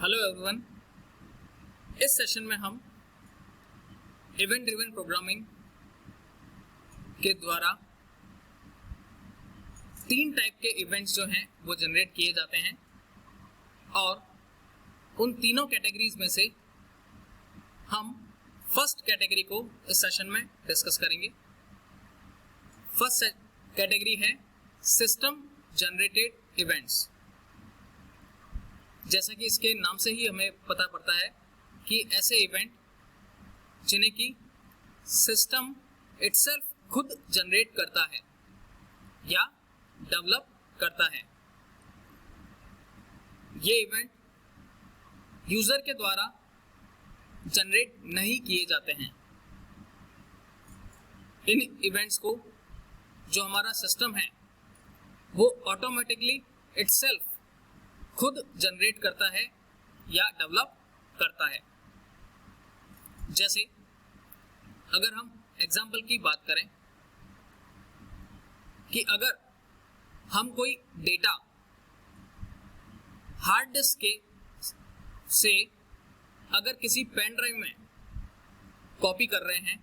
Hello everyone. इस session में हम इवेंट ड्रिवन प्रोग्रामिंग के द्वारा तीन टाइप के इवेंट्स जो हैं वो जनरेट किए जाते हैं और उन तीनों कैटेगरीज में से हम फर्स्ट कैटेगरी को इस सेशन में डिस्कस करेंगे। फर्स्ट कैटेगरी है सिस्टम जनरेटेड इवेंट्स। जैसा कि इसके नाम से ही हमें पता पड़ता है कि ऐसे इवेंट जिन्हें कि सिस्टम इटसेल्फ खुद जनरेट करता है या डेवलप करता है। ये इवेंट यूजर के द्वारा जनरेट नहीं किए जाते हैं। इन इवेंट्स को जो हमारा सिस्टम है वो ऑटोमेटिकली इटसेल्फ खुद जनरेट करता है या डेवलप करता है। जैसे अगर हम एग्जाम्पल की बात करें कि अगर हम कोई डेटा हार्ड डिस्क के से अगर किसी पेन ड्राइव में कॉपी कर रहे हैं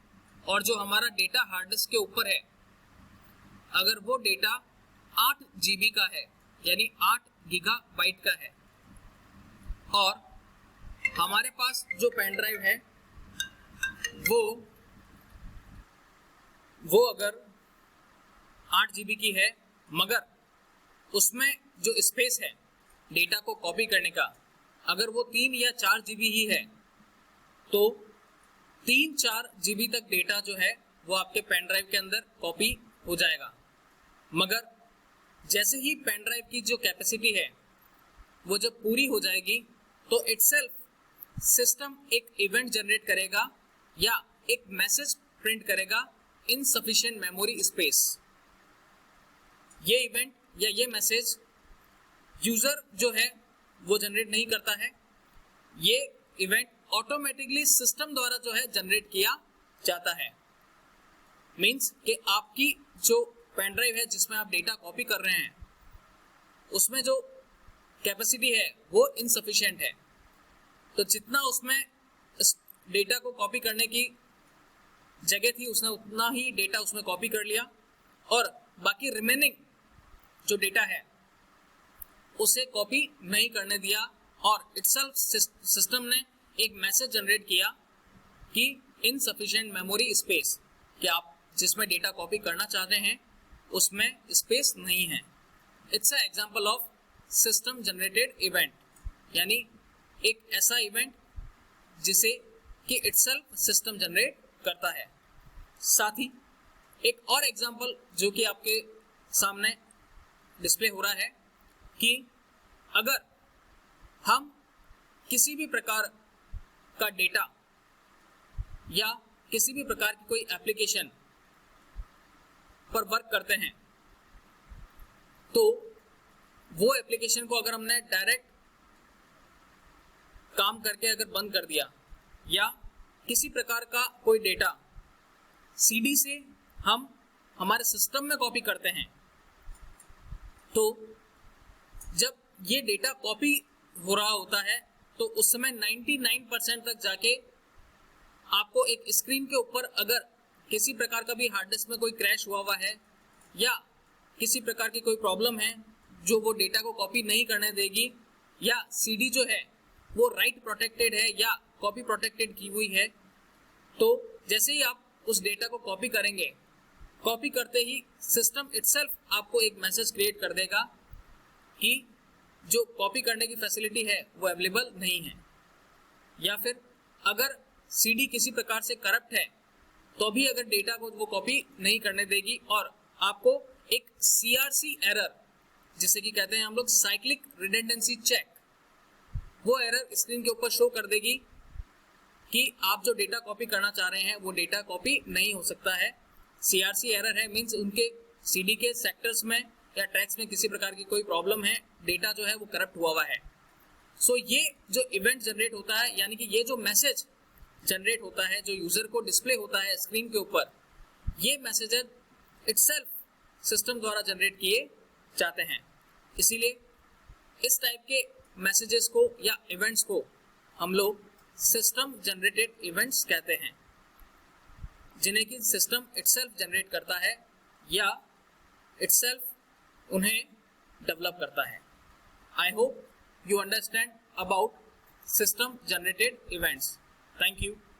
और जो हमारा डेटा हार्ड डिस्क के ऊपर है अगर वो डेटा 8 GB का है यानी 8 गीगाबाइट का है और हमारे पास जो पेन ड्राइव है वो अगर 8 GB की है मगर उसमें जो स्पेस है डेटा को कॉपी करने का अगर वो 3 या 4 GB ही है तो 3-4 GB तक डेटा जो है वो आपके पेन ड्राइव के अंदर कॉपी हो जाएगा। मगर जैसे ही पेन ड्राइव की जो कैपेसिटी है वो जब पूरी हो जाएगी तो इटसेल्फ सिस्टम एक इवेंट जनरेट करेगा या एक मैसेज प्रिंट करेगा इनसफिशिएंट मेमोरी स्पेस। ये इवेंट या ये मैसेज यूजर जो है वो जनरेट नहीं करता है। ये इवेंट ऑटोमेटिकली सिस्टम द्वारा जो है जनरेट किया जाता है। मींस कि आपकी जो पेन ड्राइव है जिसमें आप डेटा कॉपी कर रहे हैं उसमें जो कैपेसिटी है वो इनसफिशिएंट है तो जितना उसमें डेटा को कॉपी करने की जगह थी उसने उतना ही डेटा उसमें कॉपी कर लिया और बाकी रिमेनिंग जो डेटा है उसे कॉपी नहीं करने दिया और इटसेल्फ सिस्टम ने एक मैसेज जनरेट किया कि इनसफिशिएंट मेमोरी स्पेस कि आप जिसमें डेटा कॉपी करना चाहते हैं उसमें स्पेस नहीं है। It's a example of system generated event यानी एक ऐसा इवेंट जिसे कि इटसेल्फ सिस्टम जनरेट करता है। साथ ही एक और एग्जांपल जो कि आपके सामने डिस्प्ले हो रहा है कि अगर हम किसी भी प्रकार का डेटा या किसी भी प्रकार की कोई एप्लीकेशन पर वर्क करते हैं तो वो एप्लीकेशन को अगर हमने डायरेक्ट काम करके अगर बंद कर दिया या किसी प्रकार का कोई डेटा सीडी से हम हमारे सिस्टम में कॉपी करते हैं तो जब ये डेटा कॉपी हो रहा होता है तो उस समय 99% तक जाके आपको एक स्क्रीन के ऊपर अगर किसी प्रकार का भी हार्ड डिस्क में कोई क्रैश हुआ है या किसी प्रकार की कोई प्रॉब्लम है जो वो डेटा को कॉपी नहीं करने देगी या सीडी जो है वो राइट प्रोटेक्टेड है या कॉपी प्रोटेक्टेड की हुई है तो जैसे ही आप उस डेटा को कॉपी करेंगे कॉपी करते ही सिस्टम इटसेल्फ आपको एक मैसेज क्रिएट कर देगा कि जो कॉपी करने की फैसिलिटी है वो अवेलेबल नहीं है। या फिर अगर सीडी किसी प्रकार से करप्ट है तो भी अगर डेटा को वो कॉपी नहीं करने देगी और आपको एक CRC एरर जिसे कि कहते हैं हम लोग साइक्लिक रिडंडेंसी चेक वो एरर स्क्रीन के ऊपर शो कर देगी कि आप जो डेटा कॉपी करना चाह रहे हैं वो डेटा कॉपी नहीं हो सकता है। CRC एरर है मींस उनके सीडी के सेक्टर्स में या ट्रैक्स में किसी प्रकार की कोई प्रॉब्लम है, डेटा जो है वो करप्ट हुआ है। सो ये जो इवेंट जनरेट होता है यानी कि ये जो मैसेज जनरेट होता है जो यूजर को डिस्प्ले होता है स्क्रीन के ऊपर ये मैसेजेस इटसेल्फ सिस्टम द्वारा जनरेट किए जाते हैं। इसीलिए इस टाइप के मैसेजेस को या इवेंट्स को हम लोग सिस्टम जनरेटेड इवेंट्स कहते हैं, जिन्हें कि सिस्टम इटसेल्फ जनरेट करता है या इटसेल्फ उन्हें डेवलप करता है। I hope you understand about system generated events. Thank you.